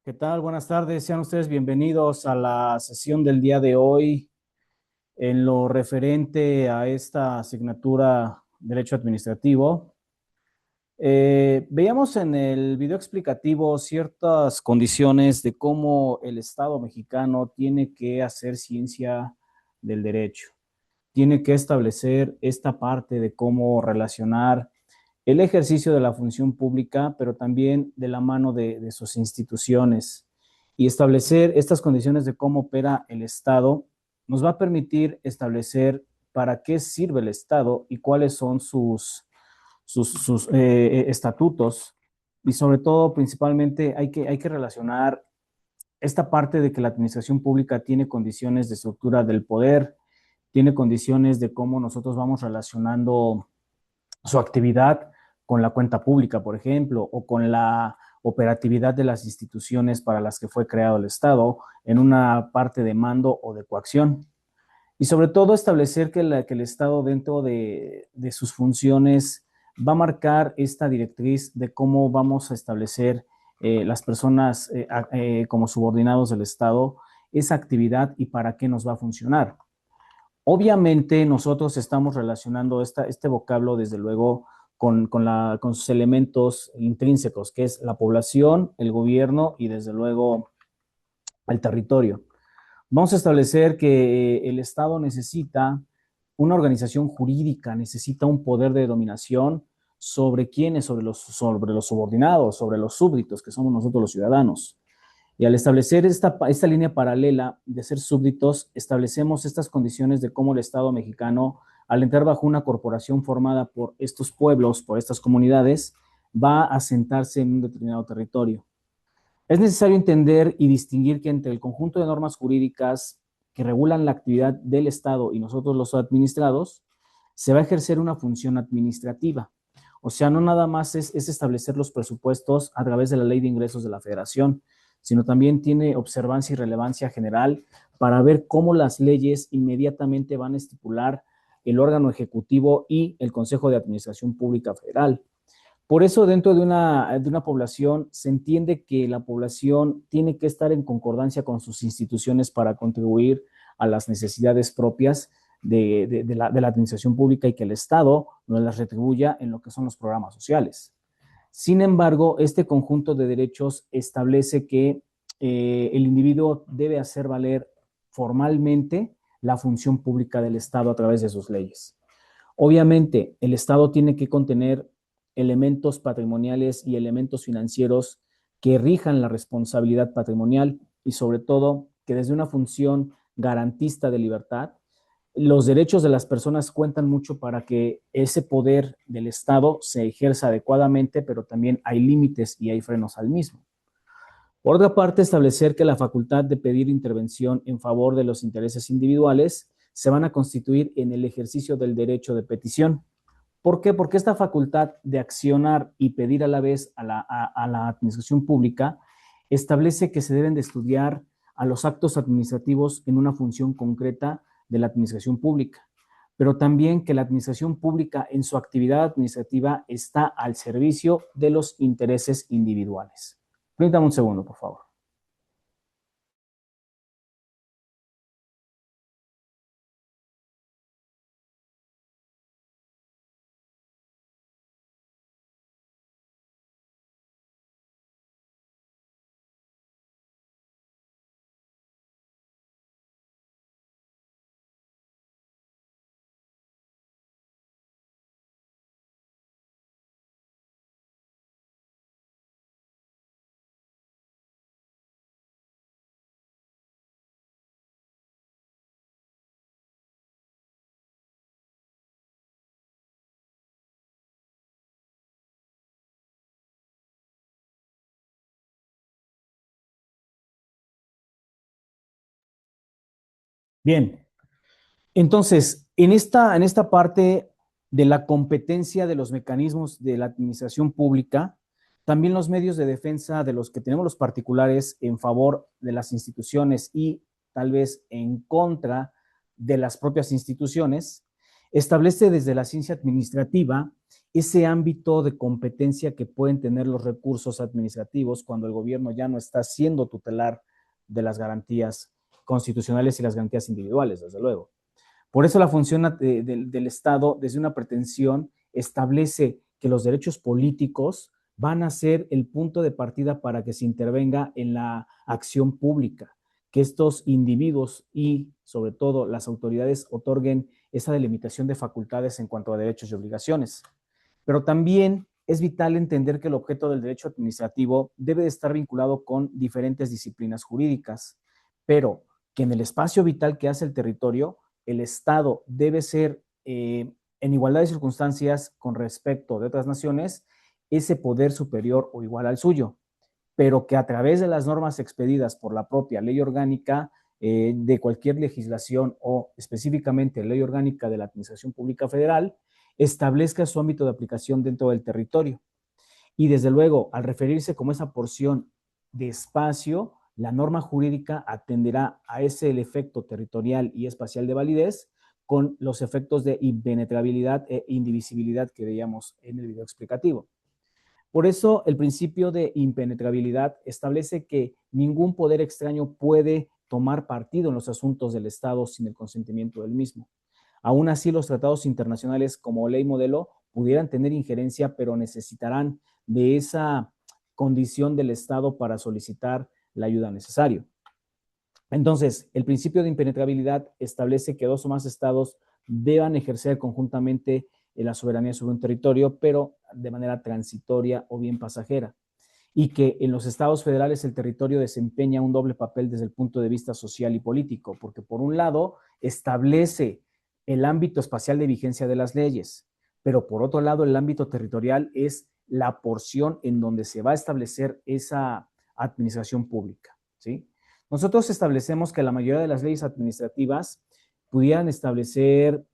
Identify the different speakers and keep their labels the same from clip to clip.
Speaker 1: ¿Qué tal? Buenas tardes. Sean ustedes bienvenidos a la sesión del día de hoy en lo referente a esta asignatura Derecho Administrativo. Veíamos en el video explicativo ciertas condiciones de cómo el Estado mexicano tiene que hacer ciencia del derecho. Tiene que establecer esta parte de cómo relacionar el ejercicio de la función pública, pero también de la mano de sus instituciones. Y establecer estas condiciones de cómo opera el Estado nos va a permitir establecer para qué sirve el Estado y cuáles son sus estatutos. Y sobre todo, principalmente, hay que relacionar esta parte de que la administración pública tiene condiciones de estructura del poder, tiene condiciones de cómo nosotros vamos relacionando su actividad con la cuenta pública, por ejemplo, o con la operatividad de las instituciones para las que fue creado el Estado en una parte de mando o de coacción. Y sobre todo establecer que el Estado dentro de sus funciones va a marcar esta directriz de cómo vamos a establecer las personas como subordinados del Estado, esa actividad y para qué nos va a funcionar. Obviamente nosotros estamos relacionando este vocablo desde luego con sus elementos intrínsecos, que es la población, el gobierno y desde luego el territorio. Vamos a establecer que el Estado necesita una organización jurídica, necesita un poder de dominación sobre quiénes, sobre los subordinados, sobre los súbditos, que somos nosotros los ciudadanos. Y al establecer esta línea paralela de ser súbditos, establecemos estas condiciones de cómo el Estado mexicano, al entrar bajo una corporación formada por estos pueblos, por estas comunidades, va a asentarse en un determinado territorio. Es necesario entender y distinguir que entre el conjunto de normas jurídicas que regulan la actividad del Estado y nosotros los administrados, se va a ejercer una función administrativa. O sea, no nada más es establecer los presupuestos a través de la Ley de Ingresos de la Federación, sino también tiene observancia y relevancia general para ver cómo las leyes inmediatamente van a estipular el órgano ejecutivo y el Consejo de Administración Pública Federal. Por eso, dentro de una población, se entiende que la población tiene que estar en concordancia con sus instituciones para contribuir a las necesidades propias de la administración pública y que el Estado nos las retribuya en lo que son los programas sociales. Sin embargo, este conjunto de derechos establece que el individuo debe hacer valer formalmente la función pública del Estado a través de sus leyes. Obviamente, el Estado tiene que contener elementos patrimoniales y elementos financieros que rijan la responsabilidad patrimonial y sobre todo que desde una función garantista de libertad, los derechos de las personas cuentan mucho para que ese poder del Estado se ejerza adecuadamente, pero también hay límites y hay frenos al mismo. Por otra parte, establecer que la facultad de pedir intervención en favor de los intereses individuales se van a constituir en el ejercicio del derecho de petición. ¿Por qué? Porque esta facultad de accionar y pedir a la vez a la administración pública establece que se deben de estudiar a los actos administrativos en una función concreta de la administración pública, pero también que la administración pública en su actividad administrativa está al servicio de los intereses individuales. Permítame un segundo, por favor. Bien, entonces, en esta parte de la competencia de los mecanismos de la administración pública, también los medios de defensa de los que tenemos los particulares en favor de las instituciones y tal vez en contra de las propias instituciones, establece desde la ciencia administrativa ese ámbito de competencia que pueden tener los recursos administrativos cuando el gobierno ya no está siendo tutelar de las garantías constitucionales y las garantías individuales, desde luego. Por eso la función del Estado, desde una pretensión, establece que los derechos políticos van a ser el punto de partida para que se intervenga en la acción pública, que estos individuos y sobre todo las autoridades otorguen esa delimitación de facultades en cuanto a derechos y obligaciones. Pero también es vital entender que el objeto del derecho administrativo debe de estar vinculado con diferentes disciplinas jurídicas, pero que en el espacio vital que hace el territorio, el Estado debe ser, en igualdad de circunstancias con respecto de otras naciones, ese poder superior o igual al suyo, pero que a través de las normas expedidas por la propia ley orgánica de cualquier legislación o específicamente ley orgánica de la Administración Pública Federal, establezca su ámbito de aplicación dentro del territorio. Y desde luego, al referirse como esa porción de espacio, la norma jurídica atenderá a ese el efecto territorial y espacial de validez con los efectos de impenetrabilidad e indivisibilidad que veíamos en el video explicativo. Por eso, el principio de impenetrabilidad establece que ningún poder extraño puede tomar partido en los asuntos del Estado sin el consentimiento del mismo. Aún así, los tratados internacionales como ley modelo pudieran tener injerencia, pero necesitarán de esa condición del Estado para solicitar la ayuda necesaria. Entonces, el principio de impenetrabilidad establece que dos o más estados deban ejercer conjuntamente la soberanía sobre un territorio, pero de manera transitoria o bien pasajera, y que en los estados federales el territorio desempeña un doble papel desde el punto de vista social y político, porque por un lado establece el ámbito espacial de vigencia de las leyes, pero por otro lado el ámbito territorial es la porción en donde se va a establecer esa administración pública, ¿sí? Nosotros establecemos que la mayoría de las leyes administrativas pudieran establecerse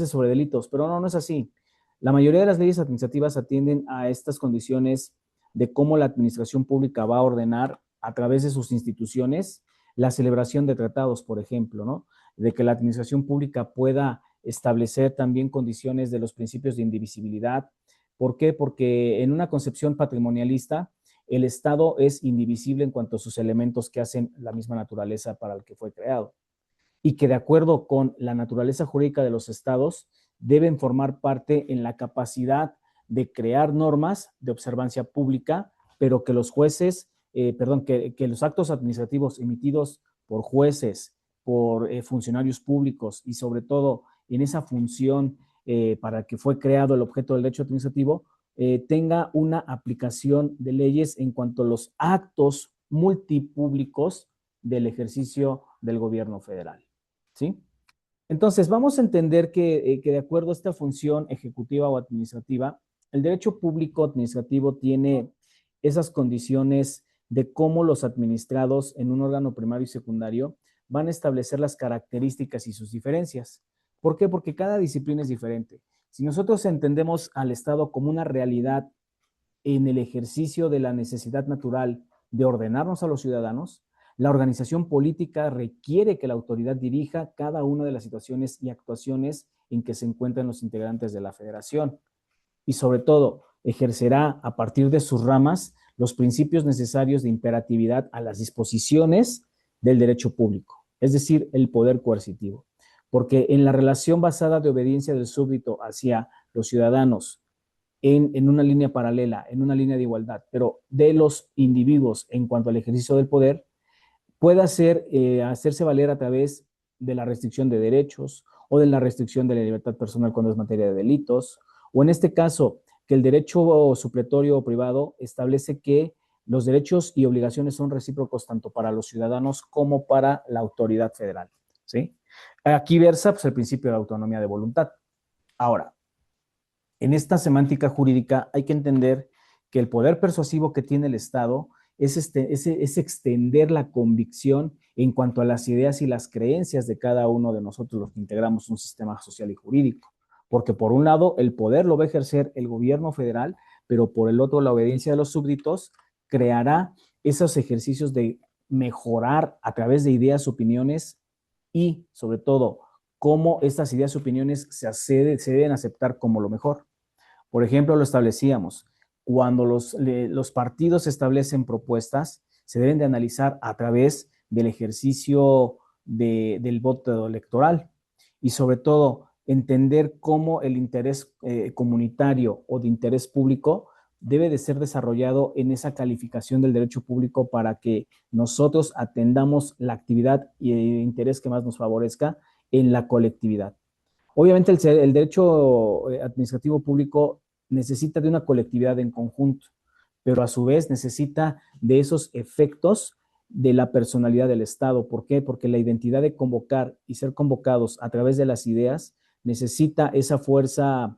Speaker 1: sobre delitos, pero no, no es así. La mayoría de las leyes administrativas atienden a estas condiciones de cómo la administración pública va a ordenar a través de sus instituciones la celebración de tratados, por ejemplo, ¿no? De que la administración pública pueda establecer también condiciones de los principios de indivisibilidad. ¿Por qué? Porque en una concepción patrimonialista, el Estado es indivisible en cuanto a sus elementos que hacen la misma naturaleza para el que fue creado. Y que de acuerdo con la naturaleza jurídica de los estados, deben formar parte en la capacidad de crear normas de observancia pública, pero que los jueces, que los actos administrativos emitidos por jueces, por funcionarios públicos y sobre todo en esa función para que fue creado el objeto del derecho administrativo, tenga una aplicación de leyes en cuanto a los actos multipúblicos del ejercicio del gobierno federal, ¿sí? Entonces, vamos a entender que de acuerdo a esta función ejecutiva o administrativa, el derecho público administrativo tiene esas condiciones de cómo los administrados en un órgano primario y secundario van a establecer las características y sus diferencias. ¿Por qué? Porque cada disciplina es diferente. Si nosotros entendemos al Estado como una realidad en el ejercicio de la necesidad natural de ordenarnos a los ciudadanos, la organización política requiere que la autoridad dirija cada una de las situaciones y actuaciones en que se encuentran los integrantes de la federación y sobre todo ejercerá a partir de sus ramas los principios necesarios de imperatividad a las disposiciones del derecho público, es decir, el poder coercitivo. Porque en la relación basada de obediencia del súbdito hacia los ciudadanos en una línea paralela, en una línea de igualdad, pero de los individuos en cuanto al ejercicio del poder, puede hacerse valer a través de la restricción de derechos o de la restricción de la libertad personal cuando es materia de delitos, o en este caso, que el derecho supletorio o privado establece que los derechos y obligaciones son recíprocos tanto para los ciudadanos como para la autoridad federal, ¿sí? Aquí versa pues, el principio de la autonomía de voluntad. Ahora, en esta semántica jurídica hay que entender que el poder persuasivo que tiene el Estado es extender la convicción en cuanto a las ideas y las creencias de cada uno de nosotros los que integramos un sistema social y jurídico. Porque por un lado el poder lo va a ejercer el gobierno federal, pero por el otro la obediencia de los súbditos creará esos ejercicios de mejorar a través de ideas, opiniones y sobre todo cómo estas ideas y opiniones se deben aceptar como lo mejor. Por ejemplo, lo establecíamos, cuando los partidos establecen propuestas, se deben de analizar a través del ejercicio del voto electoral y sobre todo entender cómo el interés comunitario o de interés público debe de ser desarrollado en esa calificación del derecho público para que nosotros atendamos la actividad y el interés que más nos favorezca en la colectividad. Obviamente el derecho administrativo público necesita de una colectividad en conjunto, pero a su vez necesita de esos efectos de la personalidad del Estado. ¿Por qué? Porque la identidad de convocar y ser convocados a través de las ideas necesita esa fuerza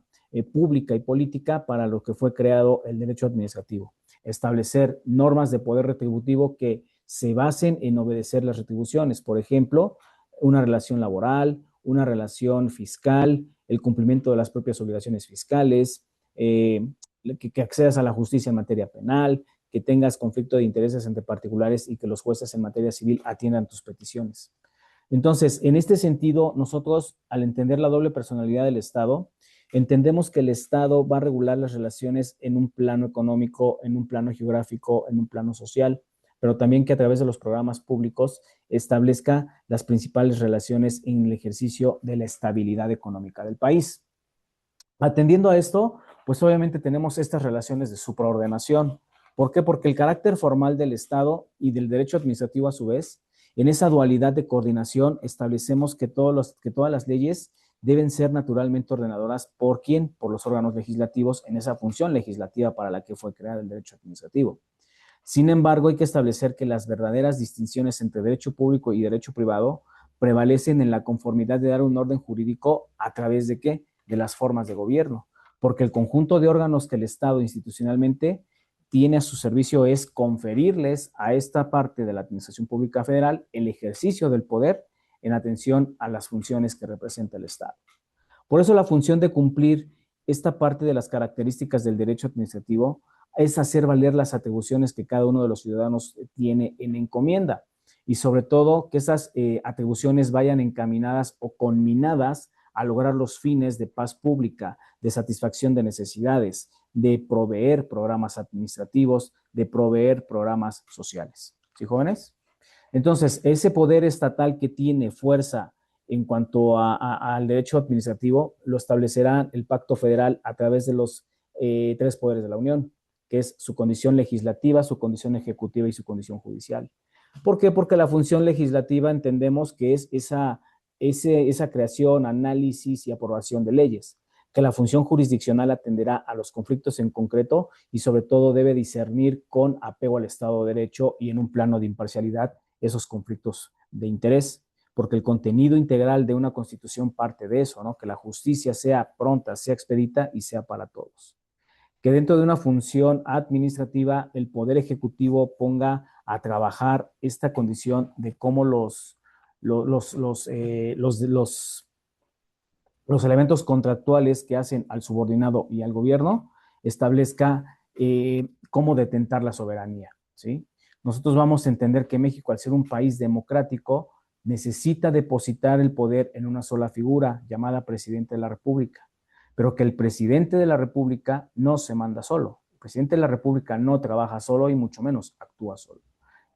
Speaker 1: pública y política para lo que fue creado el derecho administrativo. Establecer normas de poder retributivo que se basen en obedecer las retribuciones. Por ejemplo, una relación laboral, una relación fiscal, el cumplimiento de las propias obligaciones fiscales, que accedas a la justicia en materia penal, que tengas conflicto de intereses entre particulares y que los jueces en materia civil atiendan tus peticiones. Entonces, en este sentido, nosotros, al entender la doble personalidad del Estado, entendemos que el Estado va a regular las relaciones en un plano económico, en un plano geográfico, en un plano social, pero también que a través de los programas públicos establezca las principales relaciones en el ejercicio de la estabilidad económica del país. Atendiendo a esto, pues obviamente tenemos estas relaciones de supraordenación. ¿Por qué? Porque el carácter formal del Estado y del derecho administrativo a su vez, en esa dualidad de coordinación establecemos que todas las leyes deben ser naturalmente ordenadoras por quién, por los órganos legislativos en esa función legislativa para la que fue creado el derecho administrativo. Sin embargo, hay que establecer que las verdaderas distinciones entre derecho público y derecho privado prevalecen en la conformidad de dar un orden jurídico a través de qué? De las formas de gobierno, porque el conjunto de órganos que el Estado institucionalmente tiene a su servicio es conferirles a esta parte de la Administración Pública Federal el ejercicio del poder en atención a las funciones que representa el Estado. Por eso la función de cumplir esta parte de las características del derecho administrativo es hacer valer las atribuciones que cada uno de los ciudadanos tiene en encomienda y sobre todo que esas atribuciones vayan encaminadas o conminadas a lograr los fines de paz pública, de satisfacción de necesidades, de proveer programas administrativos, de proveer programas sociales. ¿Sí, jóvenes? Entonces, ese poder estatal que tiene fuerza en cuanto al derecho administrativo lo establecerá el Pacto Federal a través de los tres poderes de la Unión, que es su condición legislativa, su condición ejecutiva y su condición judicial. ¿Por qué? Porque la función legislativa entendemos que es esa creación, análisis y aprobación de leyes, que la función jurisdiccional atenderá a los conflictos en concreto y sobre todo debe discernir con apego al Estado de Derecho y en un plano de imparcialidad esos conflictos de interés, porque el contenido integral de una constitución parte de eso, ¿no? Que la justicia sea pronta, sea expedita y sea para todos. Que dentro de una función administrativa el Poder Ejecutivo ponga a trabajar esta condición de cómo los elementos contractuales que hacen al subordinado y al gobierno establezca cómo detentar la soberanía, ¿sí? Nosotros vamos a entender que México, al ser un país democrático, necesita depositar el poder en una sola figura llamada presidente de la República, pero que el presidente de la República no se manda solo. El presidente de la República no trabaja solo y mucho menos actúa solo.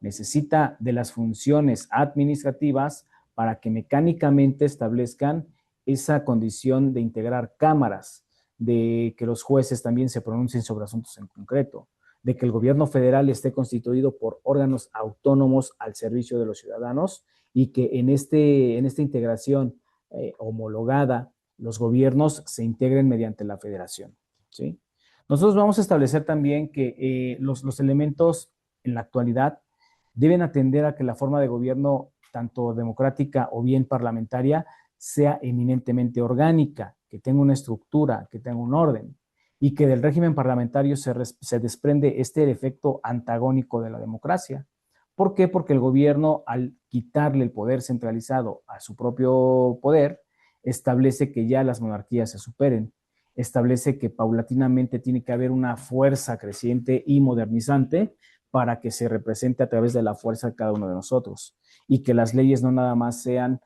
Speaker 1: Necesita de las funciones administrativas para que mecánicamente establezcan esa condición de integrar cámaras, de que los jueces también se pronuncien sobre asuntos en concreto, de que el gobierno federal esté constituido por órganos autónomos al servicio de los ciudadanos y que en esta integración homologada los gobiernos se integren mediante la federación, ¿sí? Nosotros vamos a establecer también que los elementos en la actualidad deben atender a que la forma de gobierno, tanto democrática o bien parlamentaria, sea eminentemente orgánica, que tenga una estructura, que tenga un orden, y que del régimen parlamentario se desprende este efecto antagónico de la democracia. ¿Por qué? Porque el gobierno, al quitarle el poder centralizado a su propio poder, establece que ya las monarquías se superen, establece que paulatinamente tiene que haber una fuerza creciente y modernizante para que se represente a través de la fuerza de cada uno de nosotros y que las leyes no nada más sean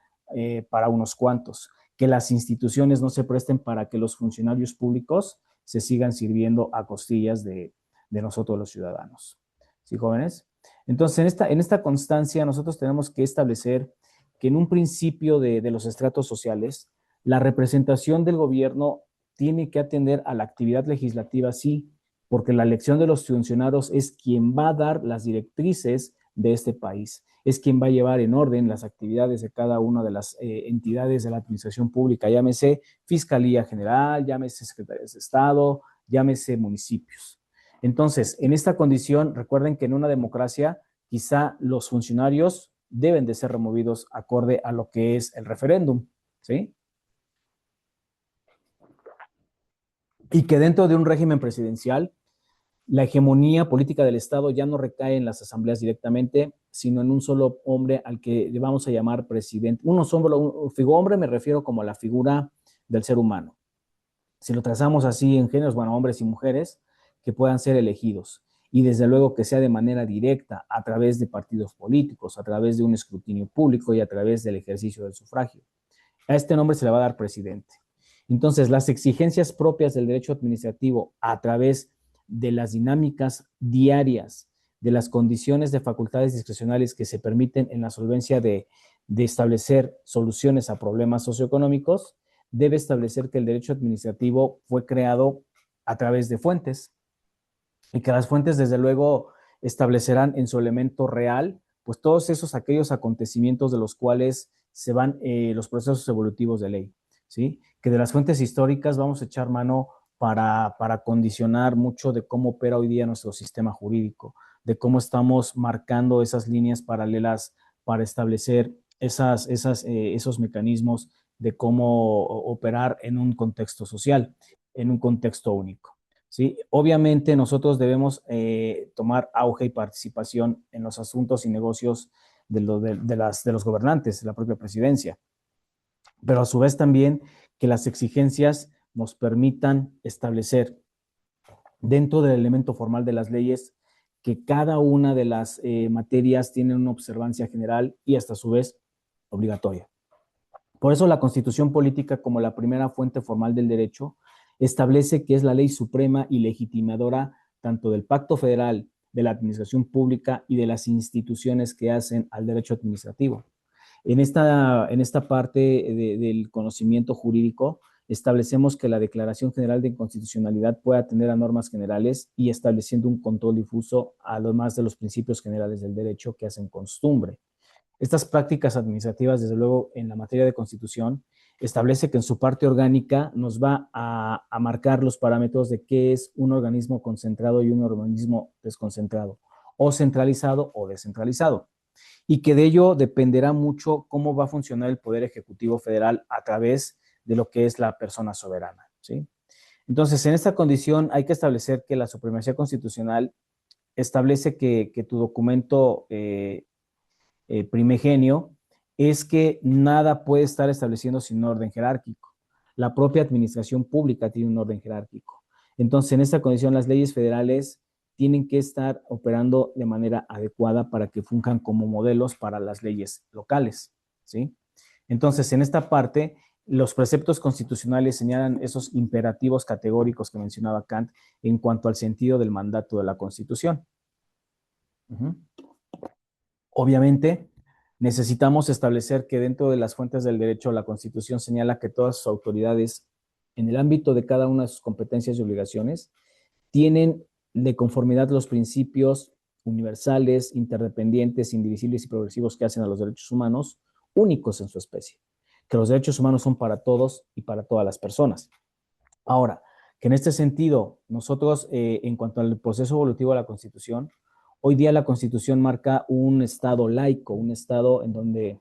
Speaker 1: para unos cuantos, que las instituciones no se presten para que los funcionarios públicos se sigan sirviendo a costillas de nosotros los ciudadanos. ¿Sí, jóvenes? Entonces, en esta constancia nosotros tenemos que establecer que en un principio de los estratos sociales, la representación del gobierno tiene que atender a la actividad legislativa, sí, porque la elección de los funcionarios es quien va a dar las directrices de este país, es quien va a llevar en orden las actividades de cada una de las entidades de la administración pública, llámese Fiscalía General, llámese Secretarías de Estado, llámese municipios. Entonces, en esta condición, recuerden que en una democracia quizá los funcionarios deben de ser removidos acorde a lo que es el referéndum, ¿sí? Y que dentro de un régimen presidencial, la hegemonía política del Estado ya no recae en las asambleas directamente, sino en un solo hombre al que le vamos a llamar presidente. Hombre me refiero como a la figura del ser humano. Si lo trazamos así en géneros, bueno, hombres y mujeres que puedan ser elegidos. Y desde luego que sea de manera directa, a través de partidos políticos, a través de un escrutinio público y a través del ejercicio del sufragio. A este nombre se le va a dar presidente. Entonces, las exigencias propias del derecho administrativo a través de las dinámicas diarias, de las condiciones de facultades discrecionales que se permiten en la solvencia de establecer soluciones a problemas socioeconómicos, debe establecer que el derecho administrativo fue creado a través de fuentes y que las fuentes, desde luego, establecerán en su elemento real, pues todos aquellos acontecimientos de los cuales se van los procesos evolutivos de ley, ¿sí? Que de las fuentes históricas vamos a echar mano para condicionar mucho de cómo opera hoy día nuestro sistema jurídico, de cómo estamos marcando esas líneas paralelas para establecer esos mecanismos de cómo operar en un contexto social, en un contexto único. ¿Sí? Obviamente nosotros debemos tomar auge y participación en los asuntos y negocios de los gobernantes, de la propia presidencia, pero a su vez también que las exigencias nos permitan establecer dentro del elemento formal de las leyes que cada una de las materias tiene una observancia general y hasta a su vez obligatoria. Por eso la Constitución Política, como la primera fuente formal del derecho, establece que es la ley suprema y legitimadora tanto del Pacto Federal, de la Administración Pública y de las instituciones que hacen al derecho administrativo. En esta parte del conocimiento jurídico, establecemos que la Declaración General de Inconstitucionalidad puede atender a normas generales y estableciendo un control difuso a lo más de los principios generales del derecho que hacen costumbre. Estas prácticas administrativas, desde luego, en la materia de constitución, establece que en su parte orgánica nos va a marcar los parámetros de qué es un organismo concentrado y un organismo desconcentrado, o centralizado o descentralizado, y que de ello dependerá mucho cómo va a funcionar el Poder Ejecutivo Federal a través de lo que es la persona soberana, ¿sí? Entonces, en esta condición hay que establecer que la supremacía constitucional establece que tu documento primigenio es que nada puede estar estableciendo sin orden jerárquico. La propia administración pública tiene un orden jerárquico. Entonces, en esta condición, las leyes federales tienen que estar operando de manera adecuada para que funjan como modelos para las leyes locales, ¿sí? Entonces, en esta parte, los preceptos constitucionales señalan esos imperativos categóricos que mencionaba Kant en cuanto al sentido del mandato de la Constitución. Obviamente, necesitamos establecer que dentro de las fuentes del derecho, la Constitución señala que todas sus autoridades, en el ámbito de cada una de sus competencias y obligaciones, tienen de conformidad los principios universales, interdependientes, indivisibles y progresivos que hacen a los derechos humanos únicos en su especie, que los derechos humanos son para todos y para todas las personas. Ahora, que en este sentido, nosotros, en cuanto al proceso evolutivo de la Constitución, hoy día la Constitución marca un estado laico, un estado en donde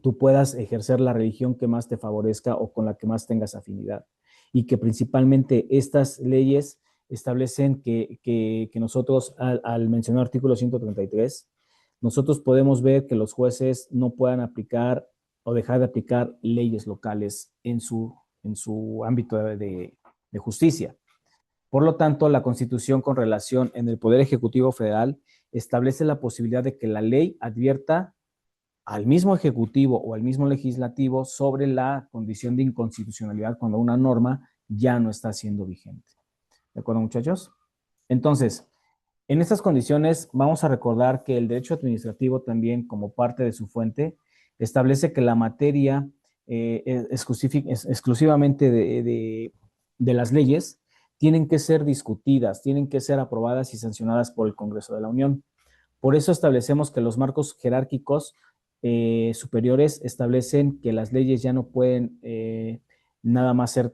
Speaker 1: tú puedas ejercer la religión que más te favorezca o con la que más tengas afinidad. Y que principalmente estas leyes establecen que nosotros, al mencionar el artículo 133, nosotros podemos ver que los jueces no puedan aplicar o dejar de aplicar leyes locales en su ámbito de justicia. Por lo tanto, la Constitución con relación en el Poder Ejecutivo Federal establece la posibilidad de que la ley advierta al mismo Ejecutivo o al mismo Legislativo sobre la condición de inconstitucionalidad cuando una norma ya no está siendo vigente. ¿De acuerdo, muchachos? Entonces, en estas condiciones vamos a recordar que el derecho administrativo también, como parte de su fuente, establece que la materia exclusivamente de las leyes tienen que ser discutidas, tienen que ser aprobadas y sancionadas por el Congreso de la Unión. Por eso establecemos que los marcos jerárquicos superiores establecen que las leyes ya no pueden nada más ser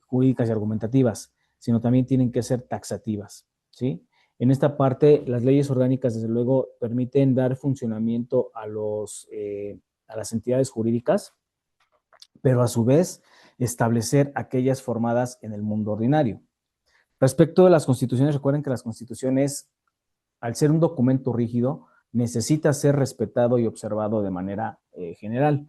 Speaker 1: jurídicas y argumentativas, sino también tienen que ser taxativas, ¿sí? En esta parte, las leyes orgánicas, desde luego, permiten dar funcionamiento a las entidades jurídicas, pero a su vez establecer aquellas formadas en el mundo ordinario. Respecto de las constituciones, recuerden que las constituciones, al ser un documento rígido, necesita ser respetado y observado de manera general.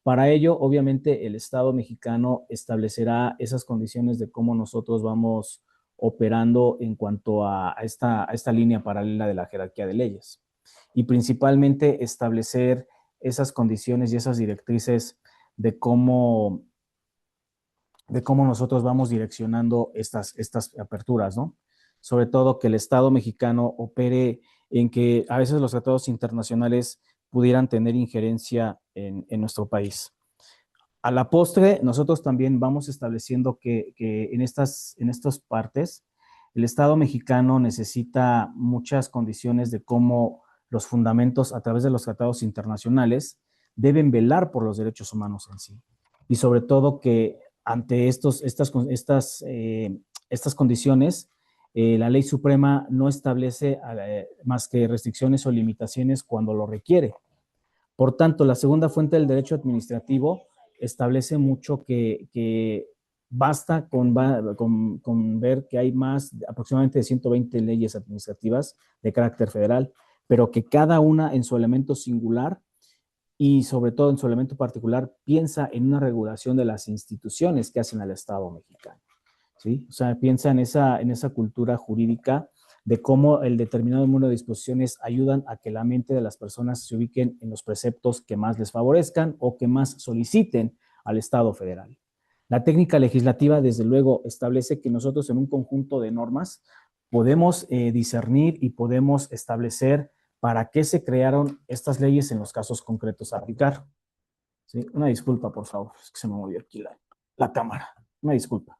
Speaker 1: Para ello, obviamente, el Estado mexicano establecerá esas condiciones de cómo nosotros vamos operando en cuanto a esta línea paralela de la jerarquía de leyes. Y principalmente establecer esas condiciones y esas directrices de cómo nosotros vamos direccionando estas aperturas, ¿no? Sobre todo que el Estado mexicano opere en que a veces los tratados internacionales pudieran tener injerencia en nuestro país. A la postre, nosotros también vamos estableciendo que en estas partes, el Estado mexicano necesita muchas condiciones de cómo los fundamentos a través de los tratados internacionales deben velar por los derechos humanos en sí. Y sobre todo que ante estas condiciones, la ley suprema no establece más que restricciones o limitaciones cuando lo requiere. Por tanto, la segunda fuente del derecho administrativo establece mucho que basta con ver que hay aproximadamente 120 leyes administrativas de carácter federal, pero que cada una en su elemento singular y sobre todo en su elemento particular piensa en una regulación de las instituciones que hacen al Estado mexicano, ¿sí? O sea, piensa en esa cultura jurídica de cómo el determinado número de disposiciones ayudan a que la mente de las personas se ubiquen en los preceptos que más les favorezcan o que más soliciten al Estado federal. La técnica legislativa, desde luego, establece que nosotros en un conjunto de normas podemos discernir y podemos establecer para qué se crearon estas leyes en los casos concretos a aplicar. ¿Sí? Una disculpa, por favor, es que se me movió aquí la cámara. Una disculpa.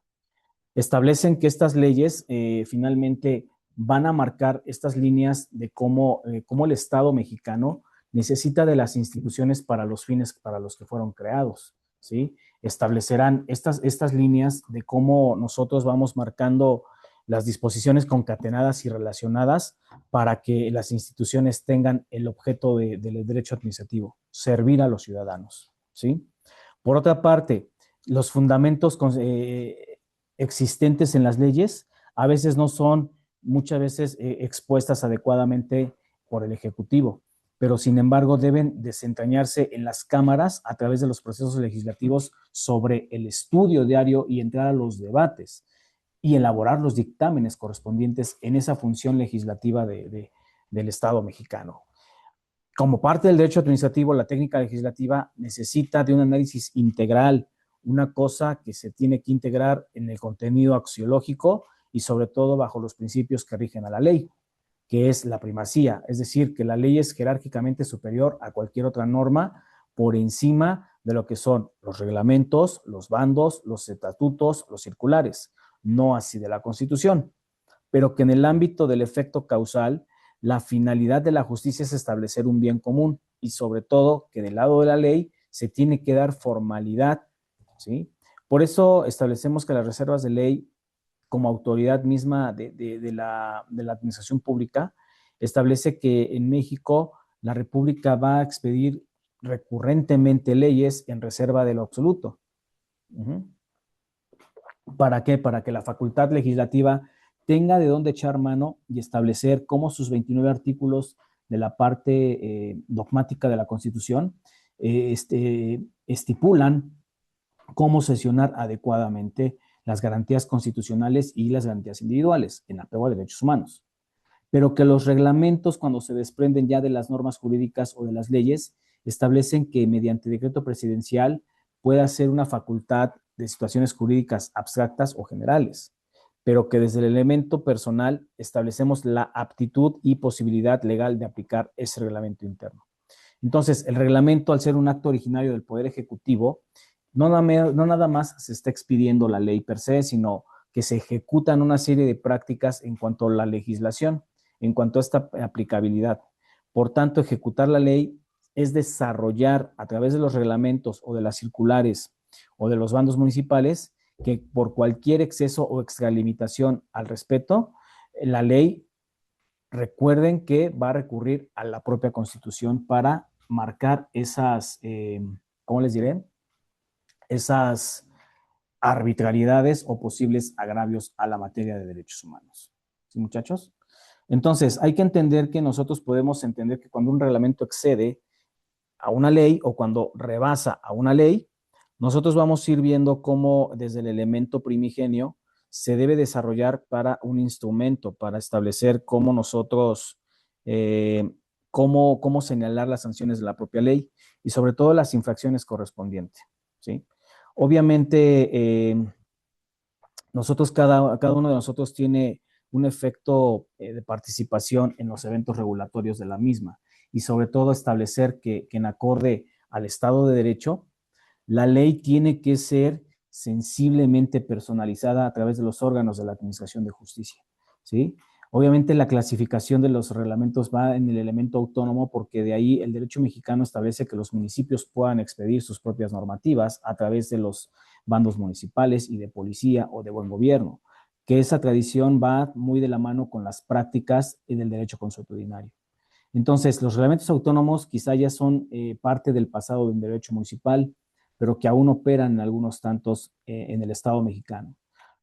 Speaker 1: Establecen que estas leyes finalmente van a marcar estas líneas de cómo el Estado mexicano necesita de las instituciones para los fines para los que fueron creados, ¿sí? Establecerán estas líneas de cómo nosotros vamos marcando las disposiciones concatenadas y relacionadas para que las instituciones tengan el objeto del derecho administrativo, servir a los ciudadanos, ¿sí? Por otra parte, los fundamentos existentes en las leyes a veces no son muchas veces expuestas adecuadamente por el Ejecutivo, pero sin embargo deben desentrañarse en las cámaras a través de los procesos legislativos sobre el estudio diario y entrar a los debates y elaborar los dictámenes correspondientes en esa función legislativa del Estado mexicano. Como parte del derecho administrativo, la técnica legislativa necesita de un análisis integral, una cosa que se tiene que integrar en el contenido axiológico y sobre todo bajo los principios que rigen a la ley, que es la primacía, es decir, que la ley es jerárquicamente superior a cualquier otra norma por encima de lo que son los reglamentos, los bandos, los estatutos, los circulares, no así de la Constitución, pero que en el ámbito del efecto causal, la finalidad de la justicia es establecer un bien común y sobre todo que del lado de la ley se tiene que dar formalidad, ¿sí? Por eso establecemos que las reservas de ley como autoridad misma de la administración pública establece que en México la República va a expedir recurrentemente leyes en reserva de lo absoluto. ¿Para qué? Para que la facultad legislativa tenga de dónde echar mano y establecer cómo sus 29 artículos de la parte dogmática de la Constitución estipulan cómo sesionar adecuadamente las garantías constitucionales y las garantías individuales en apego a derechos humanos. pero que los reglamentos, cuando se desprenden ya de las normas jurídicas o de las leyes, establecen que mediante decreto presidencial pueda ser una facultad de situaciones jurídicas abstractas o generales, pero que desde el elemento personal establecemos la aptitud y posibilidad legal de aplicar ese reglamento interno. Entonces, el reglamento, al ser un acto originario del Poder Ejecutivo, no nada más se está expidiendo la ley per se, sino que se ejecutan una serie de prácticas en cuanto a la legislación, en cuanto a esta aplicabilidad. Por tanto, ejecutar la ley es desarrollar a través de los reglamentos o de las circulares o de los bandos municipales que por cualquier exceso o extralimitación al respeto, la ley, recuerden que va a recurrir a la propia Constitución para marcar esas, ¿cómo les diré? Esas arbitrariedades o posibles agravios a la materia de derechos humanos. ¿Sí, muchachos? Entonces, hay que entender que nosotros podemos entender que cuando un reglamento excede a una ley o cuando rebasa a una ley, nosotros vamos a ir viendo cómo desde el elemento primigenio se debe desarrollar para un instrumento, para establecer cómo nosotros, cómo señalar las sanciones de la propia ley y sobre todo las infracciones correspondientes. ¿Sí? Obviamente, nosotros, cada uno de nosotros tiene un efecto de participación en los eventos regulatorios de la misma y sobre todo establecer que en acorde al Estado de Derecho, la ley tiene que ser sensiblemente personalizada a través de los órganos de la Administración de Justicia, ¿sí? Obviamente la clasificación de los reglamentos va en el elemento autónomo porque de ahí el derecho mexicano establece que los municipios puedan expedir sus propias normativas a través de los bandos municipales y de policía o de buen gobierno, que esa tradición va muy de la mano con las prácticas del derecho consuetudinario. Entonces, los reglamentos autónomos quizá ya son parte del pasado del derecho municipal, pero que aún operan en algunos tantos en el Estado mexicano.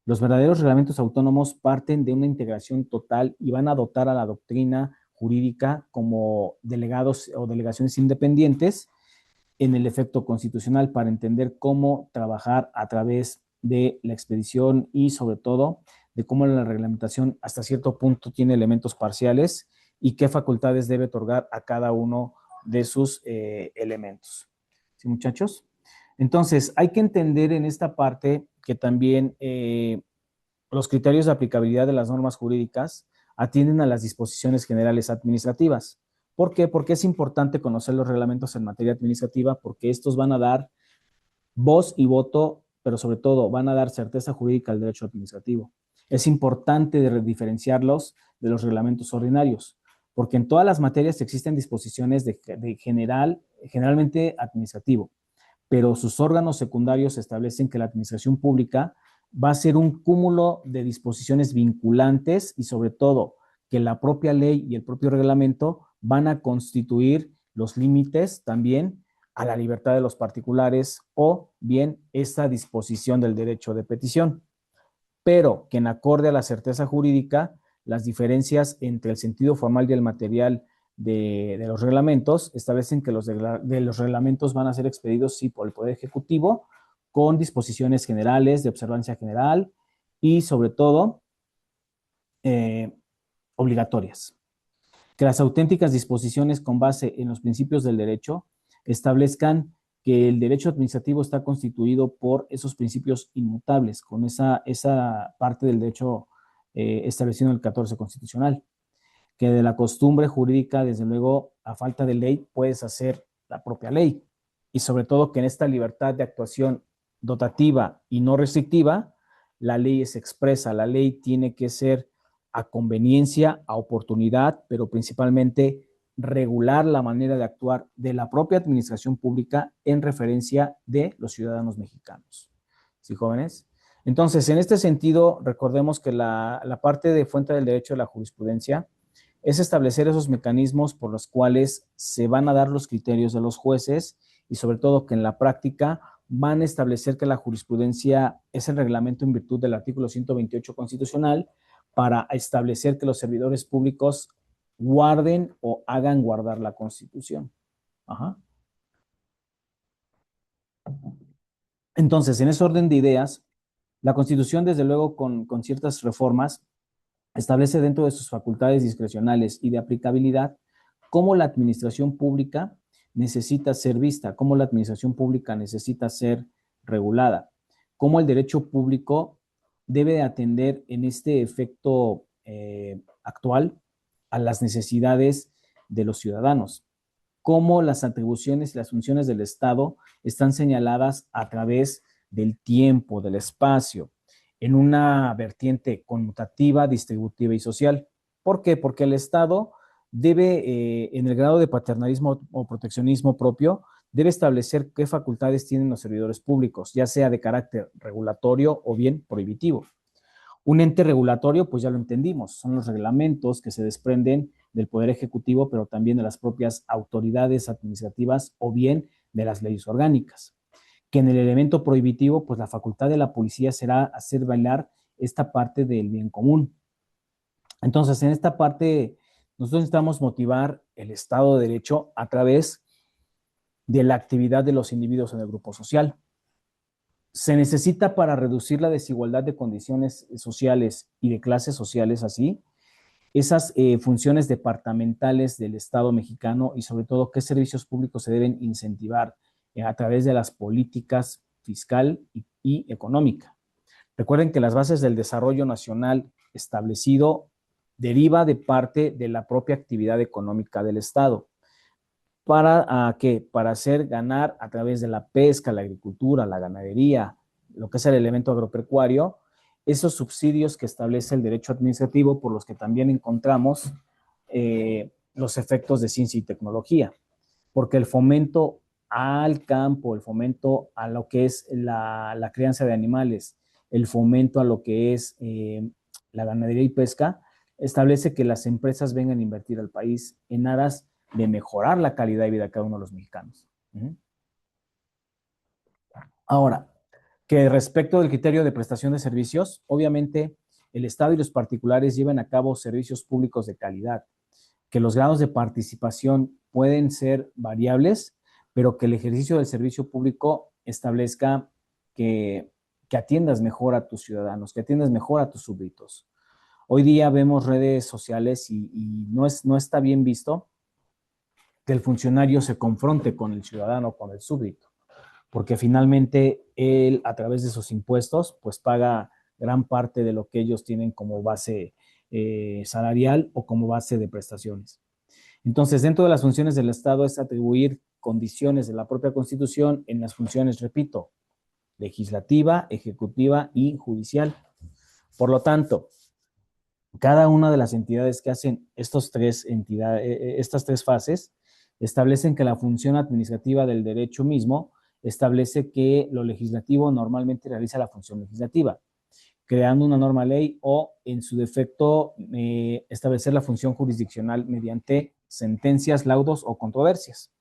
Speaker 1: Los verdaderos reglamentos autónomos parten de una integración total y van a dotar a la doctrina jurídica como delegados o delegaciones independientes en el efecto constitucional para entender cómo trabajar a través de la expedición y sobre todo de cómo la reglamentación hasta cierto punto tiene elementos parciales y qué facultades debe otorgar a cada uno de sus elementos. ¿Sí, muchachos? Entonces, hay que entender en esta parte que también los criterios de aplicabilidad de las normas jurídicas atienden a las disposiciones generales administrativas. ¿Por qué? Porque es importante conocer los reglamentos en materia administrativa porque estos van a dar voz y voto, pero sobre todo van a dar certeza jurídica al derecho administrativo. Es importante diferenciarlos de los reglamentos ordinarios, porque en todas las materias existen disposiciones de generalmente administrativo, pero sus órganos secundarios establecen que la administración pública va a ser un cúmulo de disposiciones vinculantes y sobre todo que la propia ley y el propio reglamento van a constituir los límites también a la libertad de los particulares o bien esta disposición del derecho de petición, pero que en acorde a la certeza jurídica, las diferencias entre el sentido formal y el material de los reglamentos establecen que los reglamentos van a ser expedidos, sí, por el Poder Ejecutivo, con disposiciones generales de observancia general y, sobre todo, eh, obligatorias. Que las auténticas disposiciones con base en los principios del derecho establezcan que el derecho administrativo está constituido por esos principios inmutables, con esa parte del derecho establecido en el 14 constitucional, que de la costumbre jurídica, desde luego, a falta de ley, puedes hacer la propia ley, y sobre todo que en esta libertad de actuación dotativa y no restrictiva, la ley es expresa, la ley tiene que ser a conveniencia, a oportunidad, pero principalmente regular la manera de actuar de la propia administración pública en referencia de los ciudadanos mexicanos. ¿Sí, jóvenes? Entonces, en este sentido, recordemos que la parte de fuente del derecho de la jurisprudencia es establecer esos mecanismos por los cuales se van a dar los criterios de los jueces y sobre todo que en la práctica van a establecer que la jurisprudencia es el reglamento en virtud del artículo 128 constitucional para establecer que los servidores públicos guarden o hagan guardar la Constitución. Ajá. Entonces, en ese orden de ideas, la Constitución, desde luego, con ciertas reformas, establece dentro de sus facultades discrecionales y de aplicabilidad cómo la administración pública necesita ser vista, cómo la administración pública necesita ser regulada, cómo el derecho público debe atender en este efecto actual a las necesidades de los ciudadanos, cómo las atribuciones y las funciones del Estado están señaladas a través del tiempo, del espacio, en una vertiente conmutativa, distributiva y social. ¿Por qué? Porque el Estado debe, en el grado de paternalismo o proteccionismo propio, debe establecer qué facultades tienen los servidores públicos, ya sea de carácter regulatorio o bien prohibitivo. Un ente regulatorio, pues ya lo entendimos, son los reglamentos que se desprenden del Poder Ejecutivo, pero también de las propias autoridades administrativas o bien de las leyes orgánicas. Que en el elemento prohibitivo, pues la facultad de la policía será hacer bailar esta parte del bien común. Entonces, en esta parte, nosotros necesitamos motivar el Estado de Derecho a través de la actividad de los individuos en el grupo social. Se necesita para reducir la desigualdad de condiciones sociales y de clases sociales así, esas funciones departamentales del Estado mexicano y sobre todo qué servicios públicos se deben incentivar a través de las políticas fiscal y económica. Recuerden que las bases del desarrollo nacional establecido deriva de parte de la propia actividad económica del Estado. ¿Para qué? Para hacer ganar a través de la pesca, la agricultura, la ganadería, lo que es el elemento agropecuario, esos subsidios que establece el derecho administrativo por los que también encontramos los efectos de ciencia y tecnología, porque el fomento al campo, el fomento a lo que es la crianza de animales, el fomento a lo que es la ganadería y pesca, establece que las empresas vengan a invertir al país en aras de mejorar la calidad de vida de cada uno de los mexicanos. Ahora, que respecto del criterio de prestación de servicios, obviamente el Estado y los particulares llevan a cabo servicios públicos de calidad, que los grados de participación pueden ser variables, pero que el ejercicio del servicio público establezca que atiendas mejor a tus ciudadanos, que atiendas mejor a tus súbditos. Hoy día vemos redes sociales y no está bien visto que el funcionario se confronte con el ciudadano, con el súbdito, porque finalmente él a través de sus impuestos pues paga gran parte de lo que ellos tienen como base salarial o como base de prestaciones. Entonces, dentro de las funciones del Estado es atribuir condiciones de la propia Constitución en las funciones, repito, legislativa, ejecutiva y judicial. Por lo tanto, cada una de las entidades que hacen estas tres fases establecen que la función administrativa del derecho mismo establece que lo legislativo normalmente realiza la función legislativa, creando una norma ley o, en su defecto, establecer la función jurisdiccional mediante sentencias, laudos o controversias.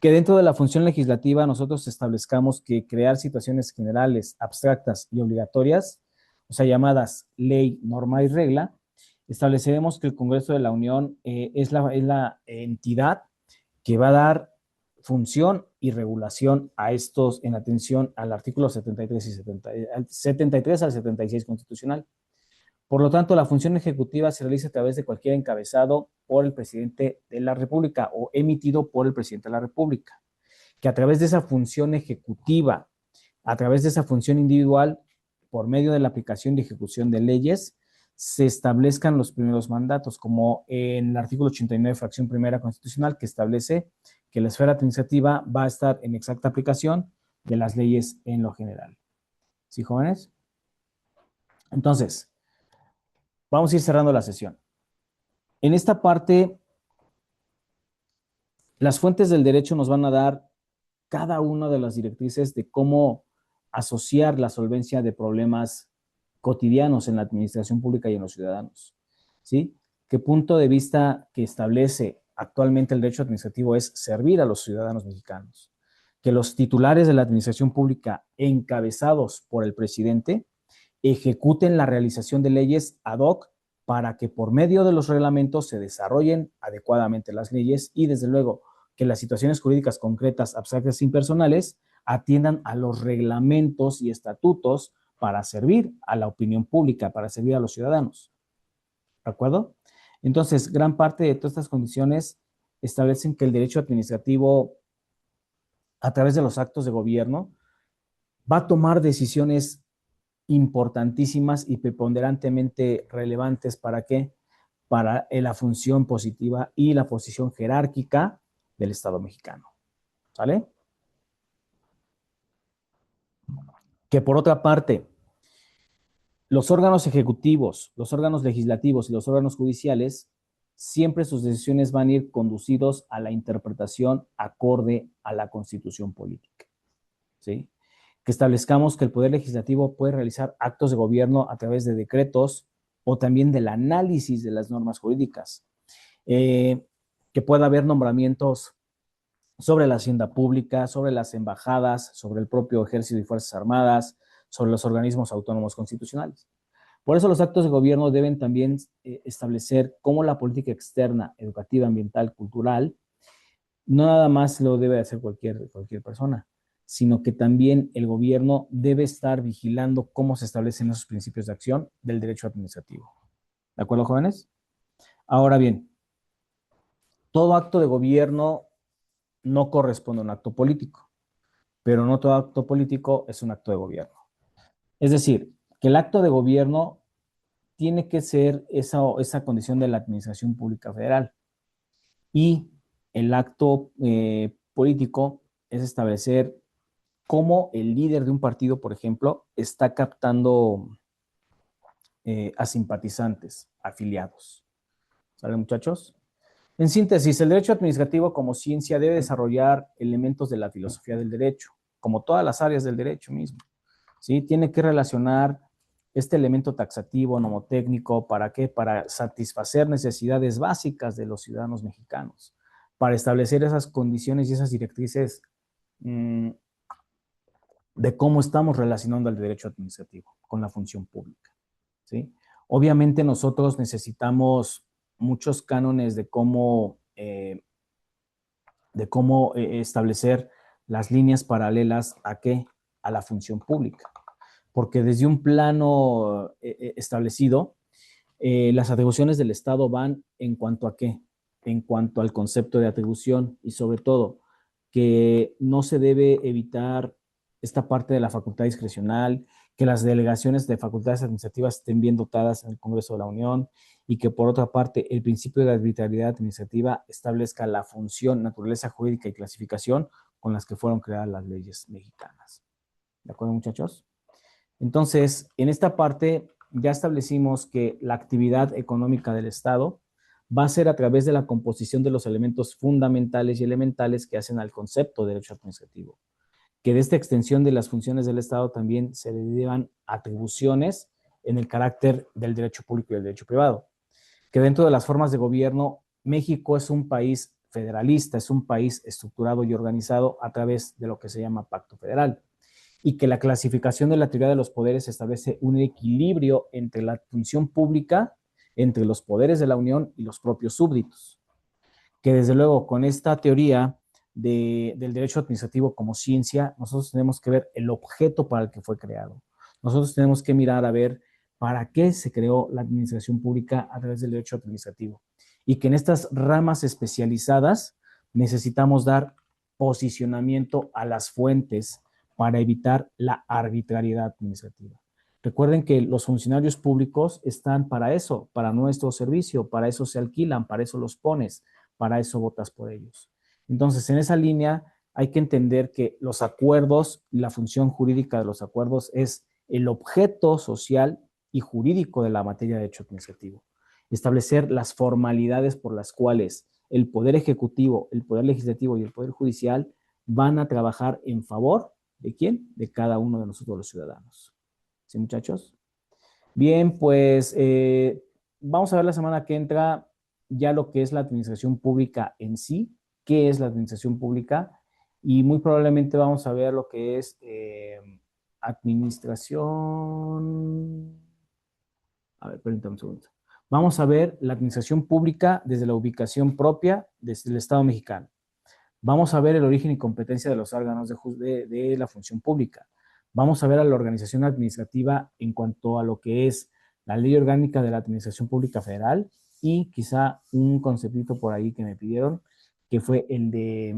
Speaker 1: Que dentro de la función legislativa nosotros establezcamos que crear situaciones generales, abstractas y obligatorias, o sea, llamadas ley, norma y regla, estableceremos que el Congreso de la Unión es la entidad que va a dar función y regulación a estos en atención al artículo 73 y 73 al 76 constitucional. Por lo tanto, la función ejecutiva se realiza a través de cualquier encabezado por el presidente de la República o emitido por el presidente de la República, que a través de esa función ejecutiva, a través de esa función individual, por medio de la aplicación y ejecución de leyes, se establezcan los primeros mandatos, como en el artículo 89, fracción primera constitucional, que establece que la esfera administrativa va a estar en exacta aplicación de las leyes en lo general. ¿Sí, jóvenes? Entonces, vamos a ir cerrando la sesión. En esta parte, las fuentes del derecho nos van a dar cada una de las directrices de cómo asociar la solvencia de problemas cotidianos en la administración pública y en los ciudadanos. ¿Sí? ¿Qué punto de vista que establece actualmente el derecho administrativo es servir a los ciudadanos mexicanos? Que los titulares de la administración pública, encabezados por el presidente, ejecuten la realización de leyes ad hoc para que por medio de los reglamentos se desarrollen adecuadamente las leyes y, desde luego, que las situaciones jurídicas concretas, abstractas e impersonales atiendan a los reglamentos y estatutos para servir a la opinión pública, para servir a los ciudadanos. ¿De acuerdo? Entonces, gran parte de todas estas condiciones establecen que el derecho administrativo, a través de los actos de gobierno, va a tomar decisiones importantísimas y preponderantemente relevantes. ¿Para qué? Para la función positiva y la posición jerárquica del Estado mexicano. ¿Sale? Que por otra parte, los órganos ejecutivos, los órganos legislativos y los órganos judiciales, siempre sus decisiones van a ir conducidos a la interpretación acorde a la Constitución política. ¿Sí? Que establezcamos que el Poder Legislativo puede realizar actos de gobierno a través de decretos o también del análisis de las normas jurídicas. Que pueda haber nombramientos sobre la hacienda pública, sobre las embajadas, sobre el propio Ejército y Fuerzas Armadas, sobre los organismos autónomos constitucionales. Por eso los actos de gobierno deben también establecer cómo la política externa, educativa, ambiental, cultural, no nada más lo debe hacer cualquier persona, sino que también el gobierno debe estar vigilando cómo se establecen esos principios de acción del derecho administrativo. ¿De acuerdo, jóvenes? Ahora bien, todo acto de gobierno no corresponde a un acto político, pero no todo acto político es un acto de gobierno. Es decir, que el acto de gobierno tiene que ser esa condición de la Administración Pública Federal. Y el acto político es establecer cómo el líder de un partido, por ejemplo, está captando a simpatizantes, afiliados. ¿Sale, muchachos? En síntesis, el derecho administrativo como ciencia debe desarrollar elementos de la filosofía del derecho, como todas las áreas del derecho mismo. ¿Sí? Tiene que relacionar este elemento taxativo, nomotécnico, ¿para qué? Para satisfacer necesidades básicas de los ciudadanos mexicanos, para establecer esas condiciones y esas directrices de cómo estamos relacionando al derecho administrativo con la función pública. ¿Sí? Obviamente nosotros necesitamos muchos cánones de cómo establecer las líneas paralelas ¿a qué? A la función pública. Porque desde un plano establecido, las atribuciones del Estado van en cuanto a qué, en cuanto al concepto de atribución y sobre todo que no se debe evitar esta parte de la facultad discrecional, que las delegaciones de facultades administrativas estén bien dotadas en el Congreso de la Unión y que por otra parte el principio de arbitrariedad administrativa establezca la función, naturaleza jurídica y clasificación con las que fueron creadas las leyes mexicanas. ¿De acuerdo, muchachos? Entonces, en esta parte ya establecimos que la actividad económica del Estado va a ser a través de la composición de los elementos fundamentales y elementales que hacen al concepto de derecho administrativo. Que de esta extensión de las funciones del Estado también se derivan atribuciones en el carácter del derecho público y del derecho privado. Que dentro de las formas de gobierno, México es un país federalista, es un país estructurado y organizado a través de lo que se llama Pacto Federal. Y que la clasificación de la teoría de los poderes establece un equilibrio entre la función pública, entre los poderes de la Unión y los propios súbditos. Que desde luego con esta teoría del derecho administrativo como ciencia, nosotros tenemos que ver el objeto para el que fue creado. Nosotros tenemos que mirar a ver para qué se creó la administración pública a través del derecho administrativo. Y que en estas ramas especializadas necesitamos dar posicionamiento a las fuentes para evitar la arbitrariedad administrativa. Recuerden que los funcionarios públicos están para eso, para nuestro servicio, para eso se alquilan, para eso los pones, para eso votas por ellos. Entonces, en esa línea hay que entender que los acuerdos y la función jurídica de los acuerdos es el objeto social y jurídico de la materia de derecho administrativo. Establecer las formalidades por las cuales el Poder Ejecutivo, el Poder Legislativo y el Poder Judicial van a trabajar en favor ¿de quién? De cada uno de nosotros los ciudadanos. ¿Sí, muchachos? Bien, pues vamos a ver la semana que entra ya lo que es la administración pública en sí, qué es la administración pública, y muy probablemente vamos a ver lo que es administración. A ver, permítame un segundo. Vamos a ver la administración pública desde la ubicación propia desde el Estado mexicano. Vamos a ver el origen y competencia de los órganos de la función pública. Vamos a ver a la organización administrativa en cuanto a lo que es la Ley Orgánica de la Administración Pública Federal y quizá un conceptito por ahí que me pidieron, que fue el de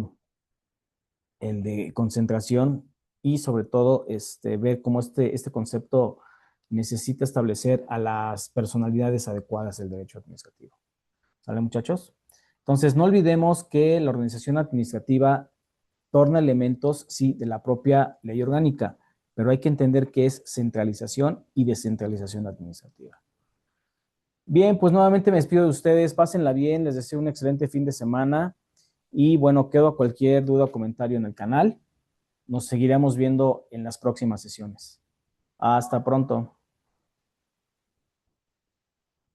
Speaker 1: concentración y sobre todo ver cómo este concepto necesita establecer a las personalidades adecuadas del derecho administrativo. ¿Sale, muchachos? Entonces, no olvidemos que la organización administrativa torna elementos, sí, de la propia ley orgánica, pero hay que entender que es centralización y descentralización administrativa. Bien, pues nuevamente me despido de ustedes, pásenla bien, les deseo un excelente fin de semana y bueno, quedo a cualquier duda o comentario en el canal. Nos seguiremos viendo en las próximas sesiones. Hasta pronto.